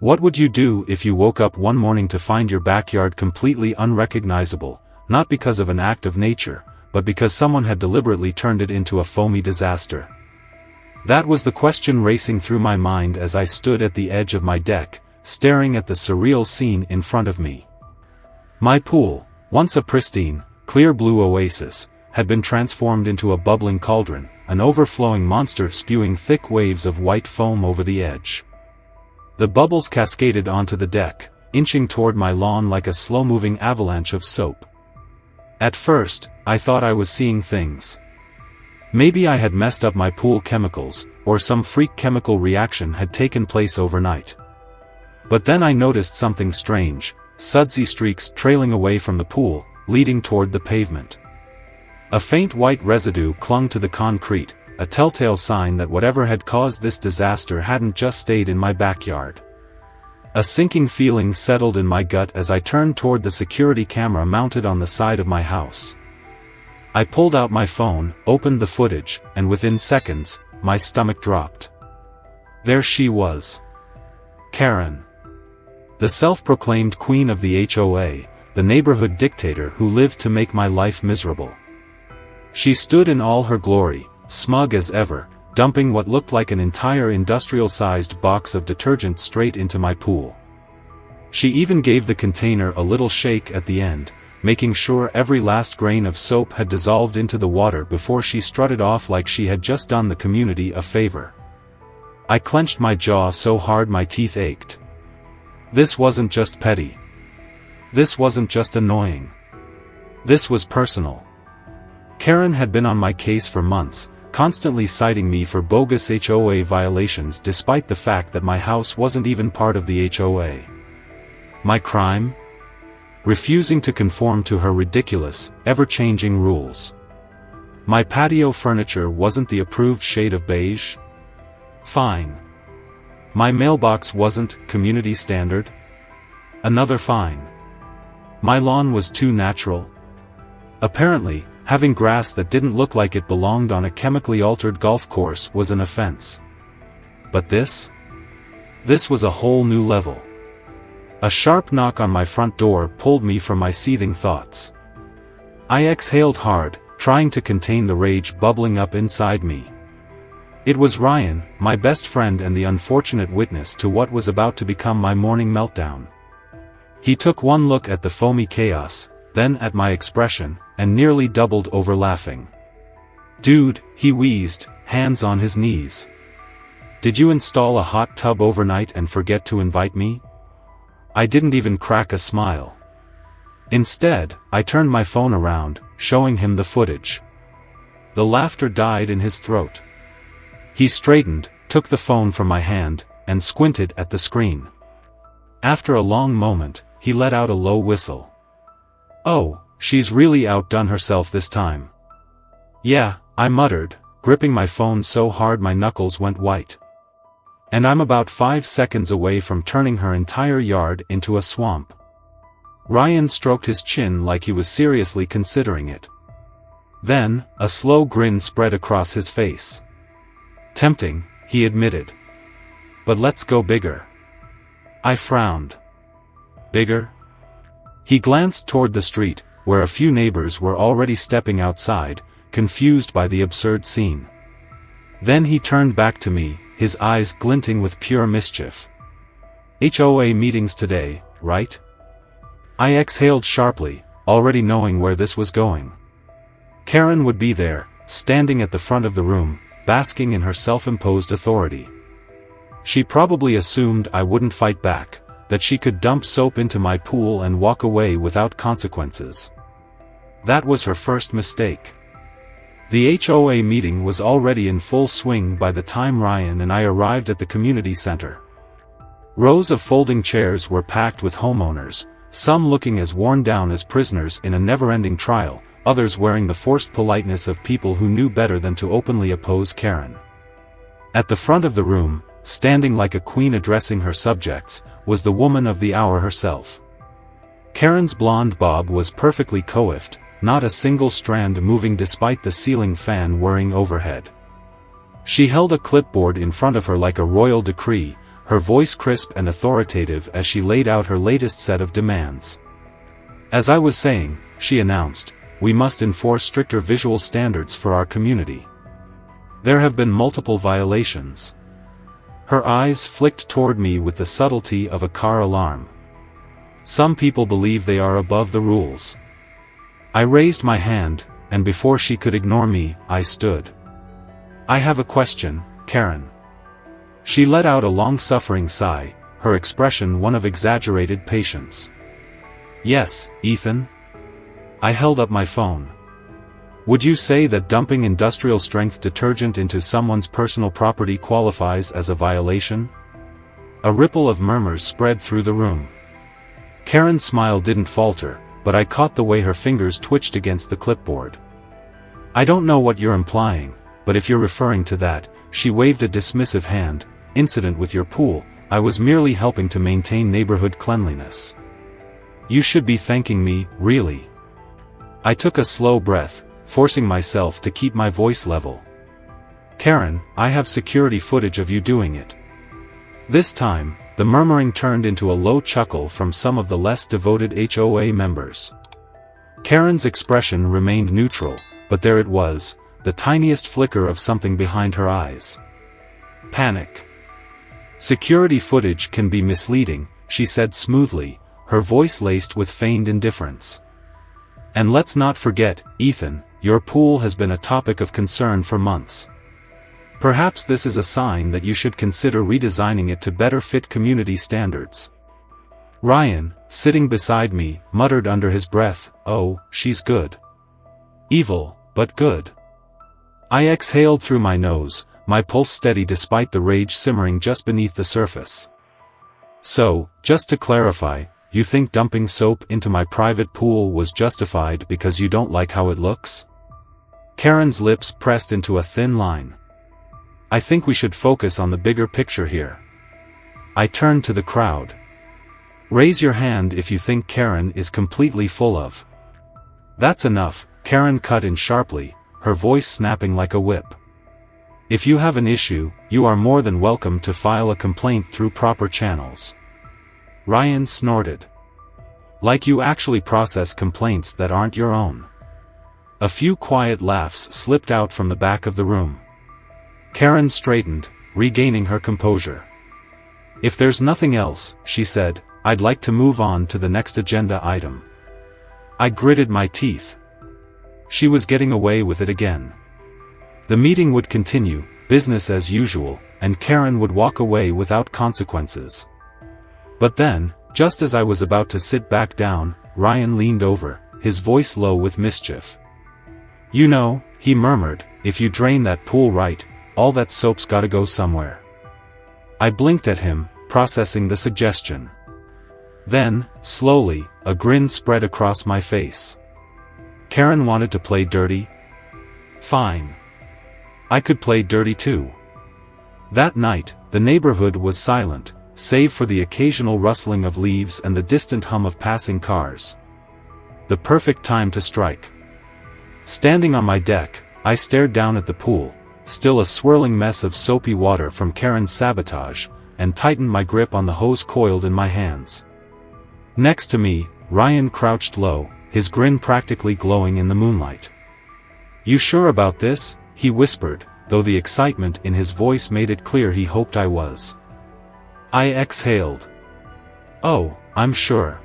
What would you do if you woke up one morning to find your backyard completely unrecognizable, not because of an act of nature, but because someone had deliberately turned it into a foamy disaster? That was the question racing through my mind as I stood at the edge of my deck, staring at the surreal scene in front of me. My pool, once a pristine, clear blue oasis, had been transformed into a bubbling cauldron, an overflowing monster spewing thick waves of white foam over the edge. The bubbles cascaded onto the deck, inching toward my lawn like a slow-moving avalanche of soap. At first, I thought I was seeing things. Maybe I had messed up my pool chemicals, or some freak chemical reaction had taken place overnight. But then I noticed something strange, sudsy streaks trailing away from the pool, leading toward the pavement. A faint white residue clung to the concrete, a telltale sign that whatever had caused this disaster hadn't just stayed in my backyard. A sinking feeling settled in my gut as I turned toward the security camera mounted on the side of my house. I pulled out my phone, opened the footage, and within seconds, my stomach dropped. There she was. Karen. The self-proclaimed queen of the HOA, the neighborhood dictator who lived to make my life miserable. She stood in all her glory, smug as ever, dumping what looked like an entire industrial-sized box of detergent straight into my pool. She even gave the container a little shake at the end, making sure every last grain of soap had dissolved into the water before she strutted off like she had just done the community a favor. I clenched my jaw so hard my teeth ached. This wasn't just petty. This wasn't just annoying. This was personal. Karen had been on my case for months, constantly citing me for bogus HOA violations despite the fact that my house wasn't even part of the HOA. My crime? Refusing to conform to her ridiculous, ever-changing rules. My patio furniture wasn't the approved shade of beige? Fine. My mailbox wasn't community standard? Another fine. My lawn was too natural? Apparently, having grass that didn't look like it belonged on a chemically altered golf course was an offense. But this? This was a whole new level. A sharp knock on my front door pulled me from my seething thoughts. I exhaled hard, trying to contain the rage bubbling up inside me. It was Ryan, my best friend and the unfortunate witness to what was about to become my morning meltdown. He took one look at the foamy chaos, then at my expression, and nearly doubled over laughing. "Dude," he wheezed, hands on his knees. "Did you install a hot tub overnight and forget to invite me?" I didn't even crack a smile. Instead, I turned my phone around, showing him the footage. The laughter died in his throat. He straightened, took the phone from my hand, and squinted at the screen. After a long moment, he let out a low whistle. "Oh, she's really outdone herself this time." "Yeah," I muttered, gripping my phone so hard my knuckles went white. "And I'm about 5 seconds away from turning her entire yard into a swamp." Ryan stroked his chin like he was seriously considering it. Then, a slow grin spread across his face. "Tempting," he admitted. "But let's go bigger." I frowned. "Bigger?" He glanced toward the street, where a few neighbors were already stepping outside, confused by the absurd scene. Then he turned back to me, his eyes glinting with pure mischief. "HOA meetings today, right?" I exhaled sharply, already knowing where this was going. Karen would be there, standing at the front of the room, basking in her self-imposed authority. She probably assumed I wouldn't fight back, that she could dump soap into my pool and walk away without consequences. That was her first mistake. The HOA meeting was already in full swing by the time Ryan and I arrived at the community center. Rows of folding chairs were packed with homeowners, some looking as worn down as prisoners in a never-ending trial, others wearing the forced politeness of people who knew better than to openly oppose Karen. At the front of the room, standing like a queen addressing her subjects, was the woman of the hour herself. Karen's blonde bob was perfectly coiffed, not a single strand moving despite the ceiling fan whirring overhead. She held a clipboard in front of her like a royal decree, her voice crisp and authoritative as she laid out her latest set of demands. "As I was saying," she announced, "we must enforce stricter visual standards for our community. There have been multiple violations." Her eyes flicked toward me with the subtlety of a car alarm. "Some people believe they are above the rules." I raised my hand, and before she could ignore me, I stood. "I have a question, Karen." She let out a long-suffering sigh, her expression one of exaggerated patience. "Yes, Ethan?" I held up my phone. "Would you say that dumping industrial-strength detergent into someone's personal property qualifies as a violation?" A ripple of murmurs spread through the room. Karen's smile didn't falter, but I caught the way her fingers twitched against the clipboard. "I don't know what you're implying, but if you're referring to that," she waved a dismissive hand, "incident with your pool, I was merely helping to maintain neighborhood cleanliness. You should be thanking me, really." I took a slow breath, forcing myself to keep my voice level. "Karen, I have security footage of you doing it." This time, the murmuring turned into a low chuckle from some of the less devoted HOA members. Karen's expression remained neutral, but there it was, the tiniest flicker of something behind her eyes. Panic. "Security footage can be misleading," she said smoothly, her voice laced with feigned indifference. "And let's not forget, Ethan, your pool has been a topic of concern for months. Perhaps this is a sign that you should consider redesigning it to better fit community standards." Ryan, sitting beside me, muttered under his breath, "Oh, she's good. Evil, but good." I exhaled through my nose, my pulse steady despite the rage simmering just beneath the surface. "So, just to clarify, you think dumping soap into my private pool was justified because you don't like how it looks?" Karen's lips pressed into a thin line. "I think we should focus on the bigger picture here." I turned to the crowd. "Raise your hand if you think Karen is completely full of." "That's enough," Karen cut in sharply, her voice snapping like a whip. "If you have an issue, you are more than welcome to file a complaint through proper channels." Ryan snorted. "Like you actually process complaints that aren't your own." A few quiet laughs slipped out from the back of the room. Karen straightened, regaining her composure. "If there's nothing else," she said, "I'd like to move on to the next agenda item." I gritted my teeth. She was getting away with it again. The meeting would continue, business as usual, and Karen would walk away without consequences. But then, just as I was about to sit back down, Ryan leaned over, his voice low with mischief. "You know," he murmured, "if you drain that pool right, all that soap's gotta go somewhere." I blinked at him, processing the suggestion. Then, slowly, a grin spread across my face. Karen wanted to play dirty? Fine. I could play dirty too. That night, the neighborhood was silent, save for the occasional rustling of leaves and the distant hum of passing cars. The perfect time to strike. Standing on my deck, I stared down at the pool, still a swirling mess of soapy water from Karen's sabotage, and tightened my grip on the hose coiled in my hands. Next to me, Ryan crouched low, his grin practically glowing in the moonlight. "You sure about this?" he whispered, though the excitement in his voice made it clear he hoped I was. I exhaled. "Oh, I'm sure.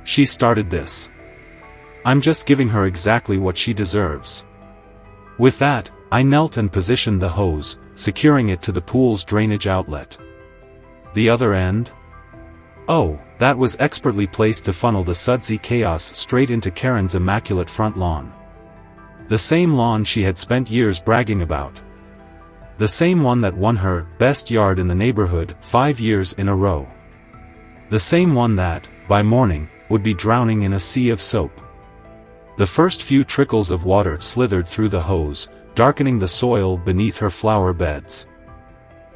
She started this. I'm just giving her exactly what she deserves." With that, I knelt and positioned the hose, securing it to the pool's drainage outlet. The other end? Oh, that was expertly placed to funnel the sudsy chaos straight into Karen's immaculate front lawn. The same lawn she had spent years bragging about. The same one that won her best yard in the neighborhood 5 years in a row. The same one that, by morning, would be drowning in a sea of soap. The first few trickles of water slithered through the hose, darkening the soil beneath her flower beds.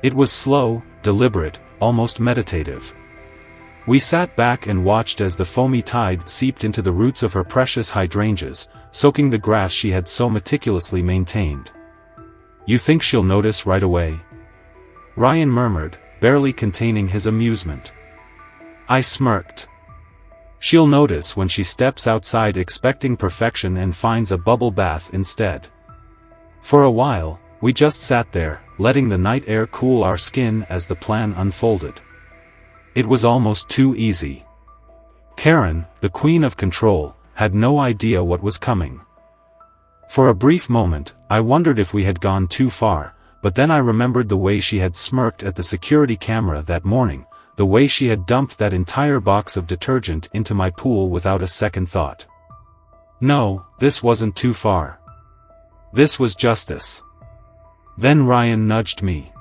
It was slow, deliberate, almost meditative. We sat back and watched as the foamy tide seeped into the roots of her precious hydrangeas, soaking the grass she had so meticulously maintained. "You think she'll notice right away?" Ryan murmured, barely containing his amusement. I smirked. She'll notice when she steps outside expecting perfection and finds a bubble bath instead. For a while, we just sat there, letting the night air cool our skin as the plan unfolded. It was almost too easy. Karen, the queen of control, had no idea what was coming. For a brief moment, I wondered if we had gone too far, but then I remembered the way she had smirked at the security camera that morning, the way she had dumped that entire box of detergent into my pool without a second thought. No, this wasn't too far. This was justice. Then Ryan nudged me.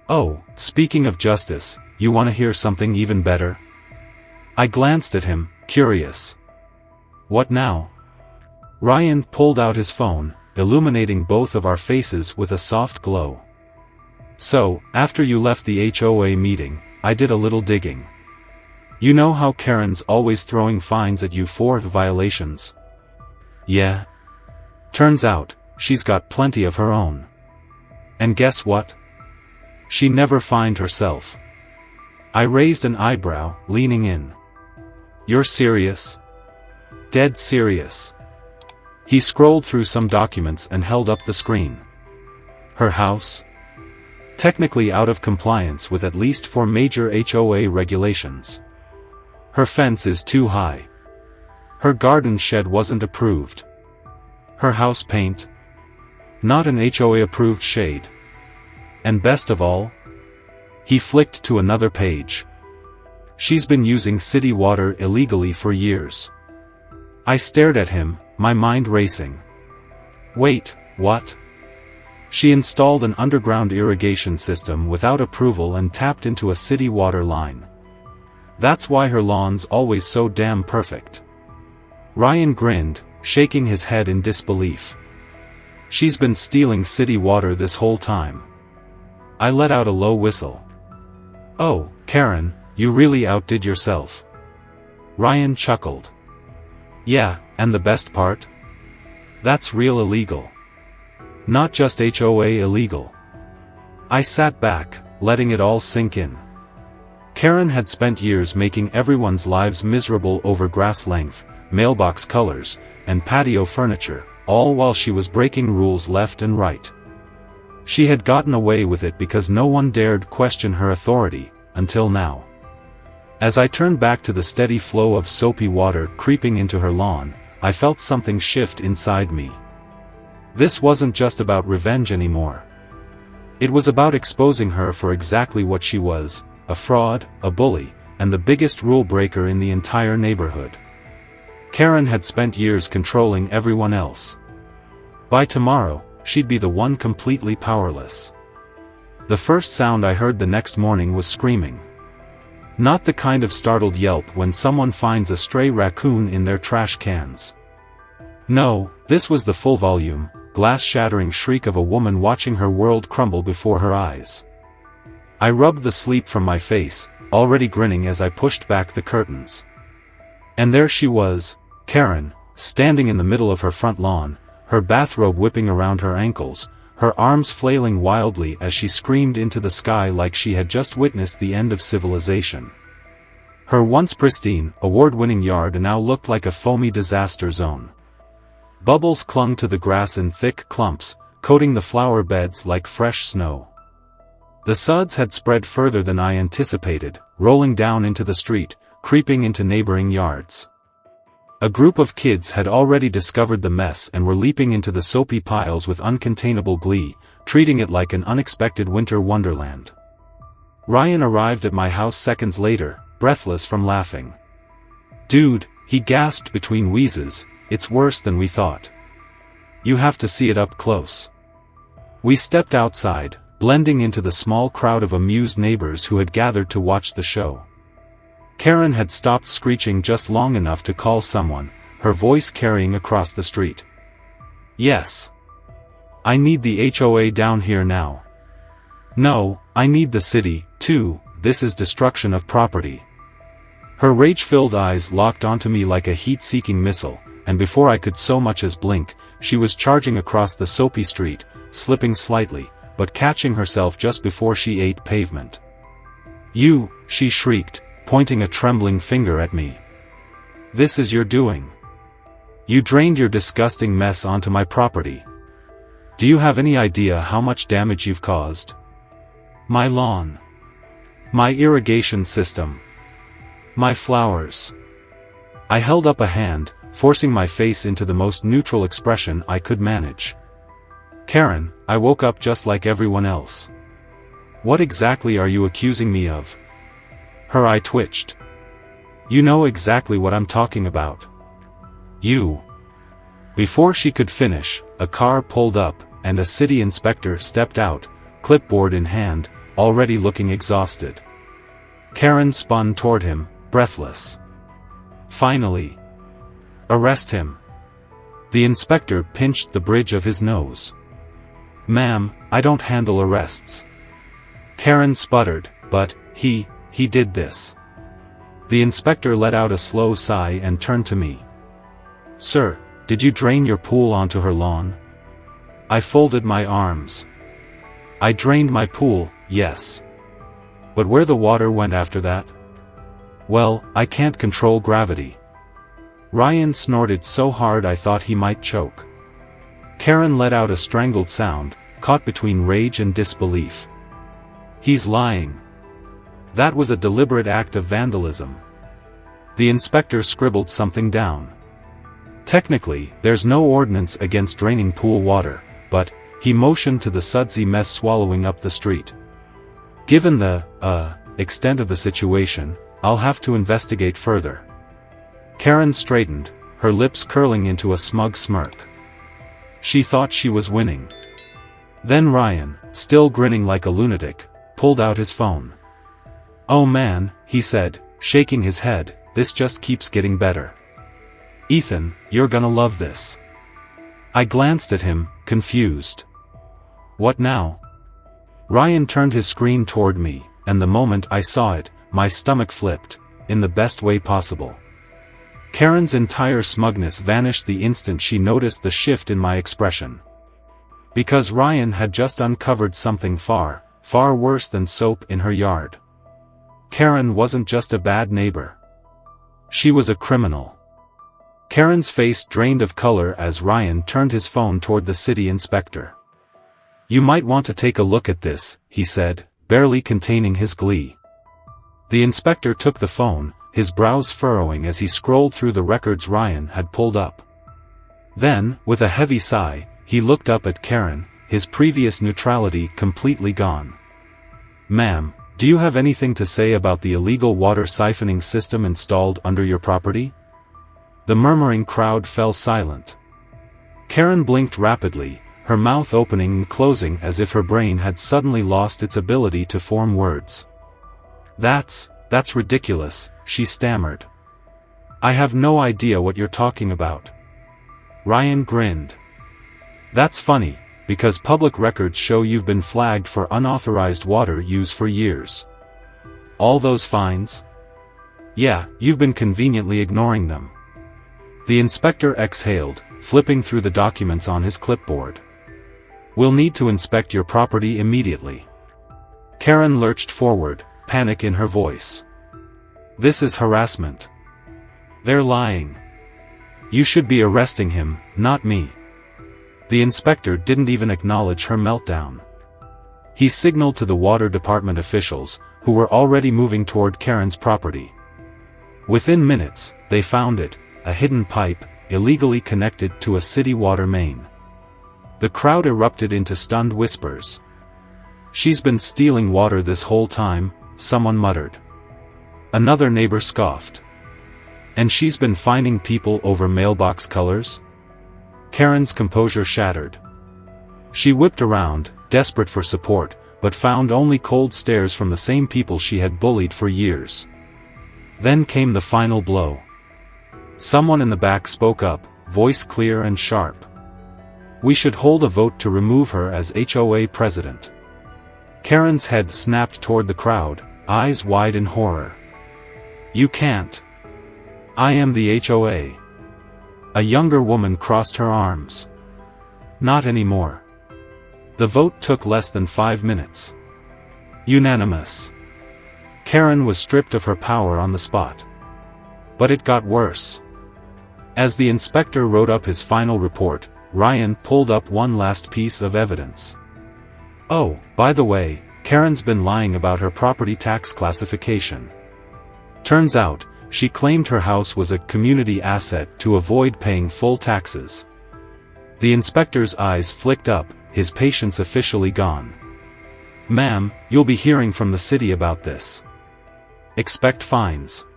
"Oh, speaking of justice, you want to hear something even better?" I glanced at him, curious. "What now?" Ryan pulled out his phone, illuminating both of our faces with a soft glow. "So, after you left the HOA meeting, I did a little digging. You know how Karen's always throwing fines at you for violations?" "Yeah." "Turns out, she's got plenty of her own. And guess what? She never fined herself." I raised an eyebrow, leaning in. "You're serious?" "Dead serious." He scrolled through some documents and held up the screen. "Her house? Technically out of compliance with at least 4 major HOA regulations. Her fence is too high. Her garden shed wasn't approved. Her house paint? Not an HOA-approved shade. And best of all?" He flicked to another page. "She's been using city water illegally for years." I stared at him, my mind racing. "Wait, what?" "She installed an underground irrigation system without approval and tapped into a city water line. That's why her lawn's always so damn perfect." Ryan grinned, shaking his head in disbelief. "She's been stealing city water this whole time." I let out a low whistle. "Oh, Karen, you really outdid yourself." Ryan chuckled. "Yeah, and the best part? That's real illegal. Not just HOA illegal." I sat back, letting it all sink in. Karen had spent years making everyone's lives miserable over grass length, mailbox colors, and patio furniture, all while she was breaking rules left and right. She had gotten away with it because no one dared question her authority, until now. As I turned back to the steady flow of soapy water creeping into her lawn, I felt something shift inside me. This wasn't just about revenge anymore. It was about exposing her for exactly what she was, a fraud, a bully, and the biggest rule breaker in the entire neighborhood. Karen had spent years controlling everyone else. By tomorrow, she'd be the one completely powerless. The first sound I heard the next morning was screaming. Not the kind of startled yelp when someone finds a stray raccoon in their trash cans. No, this was the full volume, glass-shattering shriek of a woman watching her world crumble before her eyes. I rubbed the sleep from my face, already grinning as I pushed back the curtains. And there she was, Karen, standing in the middle of her front lawn, her bathrobe whipping around her ankles, her arms flailing wildly as she screamed into the sky like she had just witnessed the end of civilization. Her once pristine, award-winning yard now looked like a foamy disaster zone. Bubbles clung to the grass in thick clumps, coating the flower beds like fresh snow. The suds had spread further than I anticipated, rolling down into the street, creeping into neighboring yards. A group of kids had already discovered the mess and were leaping into the soapy piles with uncontainable glee, treating it like an unexpected winter wonderland. Ryan arrived at my house seconds later, breathless from laughing. "Dude," he gasped between wheezes, "it's worse than we thought. You have to see it up close." We stepped outside, blending into the small crowd of amused neighbors who had gathered to watch the show. Karen had stopped screeching just long enough to call someone, her voice carrying across the street. "Yes. I need the HOA down here now. No, I need the city, too, this is destruction of property." Her rage-filled eyes locked onto me like a heat-seeking missile, and before I could so much as blink, she was charging across the soapy street, slipping slightly, but catching herself just before she ate pavement. You, she shrieked, pointing a trembling finger at me. This is your doing. You drained your disgusting mess onto my property. Do you have any idea how much damage you've caused? My lawn. My irrigation system. My flowers. I held up a hand, forcing my face into the most neutral expression I could manage. Karen, I woke up just like everyone else. What exactly are you accusing me of? Her eye twitched. You know exactly what I'm talking about. You. Before she could finish, a car pulled up, and a city inspector stepped out, clipboard in hand, already looking exhausted. Karen spun toward him, breathless. Finally. Arrest him. The inspector pinched the bridge of his nose. Ma'am, I don't handle arrests. Karen sputtered, but, he did this. The inspector let out a slow sigh and turned to me. Sir, did you drain your pool onto her lawn? I folded my arms. I drained my pool, yes. But where the water went after that? Well, I can't control gravity. Ryan snorted so hard I thought he might choke. Karen let out a strangled sound, caught between rage and disbelief. He's lying. That was a deliberate act of vandalism. The inspector scribbled something down. Technically, there's no ordinance against draining pool water, but, he motioned to the sudsy mess swallowing up the street. Given the, extent of the situation, I'll have to investigate further. Karen straightened, her lips curling into a smug smirk. She thought she was winning. Then Ryan, still grinning like a lunatic, pulled out his phone. Oh man, he said, shaking his head, this just keeps getting better. Ethan, you're gonna love this. I glanced at him, confused. What now? Ryan turned his screen toward me, and the moment I saw it, my stomach flipped, in the best way possible. Karen's entire smugness vanished the instant she noticed the shift in my expression. Because Ryan had just uncovered something far, far worse than soap in her yard. Karen wasn't just a bad neighbor. She was a criminal. Karen's face drained of color as Ryan turned his phone toward the city inspector. You might want to take a look at this, he said, barely containing his glee. The inspector took the phone, his brows furrowing as he scrolled through the records Ryan had pulled up. Then, with a heavy sigh, he looked up at Karen, his previous neutrality completely gone. Ma'am, do you have anything to say about the illegal water siphoning system installed under your property? The murmuring crowd fell silent. Karen blinked rapidly, her mouth opening and closing as if her brain had suddenly lost its ability to form words. That's ridiculous, she stammered. I have no idea what you're talking about. Ryan grinned. That's funny, because public records show you've been flagged for unauthorized water use for years. All those fines? Yeah, you've been conveniently ignoring them. The inspector exhaled, flipping through the documents on his clipboard. We'll need to inspect your property immediately. Karen lurched forward, panic in her voice. This is harassment. They're lying. You should be arresting him, not me. The inspector didn't even acknowledge her meltdown. He signaled to the water department officials, who were already moving toward Karen's property. Within minutes, they found it, a hidden pipe, illegally connected to a city water main. The crowd erupted into stunned whispers. She's been stealing water this whole time, someone muttered. Another neighbor scoffed. And she's been fining people over mailbox colors? Karen's composure shattered. She whipped around, desperate for support, but found only cold stares from the same people she had bullied for years. Then came the final blow. Someone in the back spoke up, voice clear and sharp. We should hold a vote to remove her as HOA president. Karen's head snapped toward the crowd, eyes wide in horror. You can't. I am the HOA. A younger woman crossed her arms. Not anymore. The vote took less than 5 minutes. Unanimous. Karen was stripped of her power on the spot. But it got worse. As the inspector wrote up his final report, Ryan pulled up one last piece of evidence. Oh, by the way, Karen's been lying about her property tax classification. Turns out, she claimed her house was a community asset to avoid paying full taxes. The inspector's eyes flicked up, his patience officially gone. Ma'am, you'll be hearing from the city about this. Expect fines.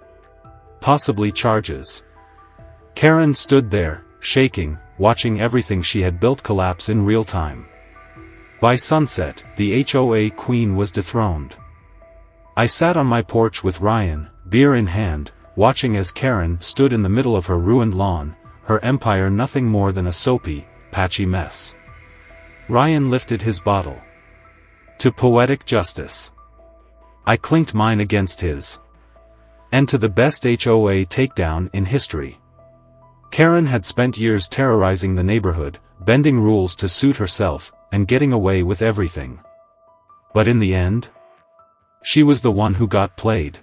Possibly charges. Karen stood there, shaking, watching everything she had built collapse in real time. By sunset, the HOA queen was dethroned. I sat on my porch with Ryan, beer in hand, watching as Karen stood in the middle of her ruined lawn, her empire nothing more than a soapy, patchy mess. Ryan lifted his bottle. To poetic justice. I clinked mine against his. And to the best HOA takedown in history. Karen had spent years terrorizing the neighborhood, bending rules to suit herself, and getting away with everything. But in the end, she was the one who got played.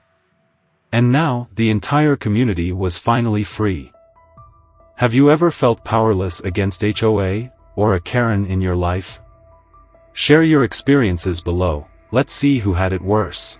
And now, the entire community was finally free. Have you ever felt powerless against HOA, or a Karen in your life? Share your experiences below, let's see who had it worse.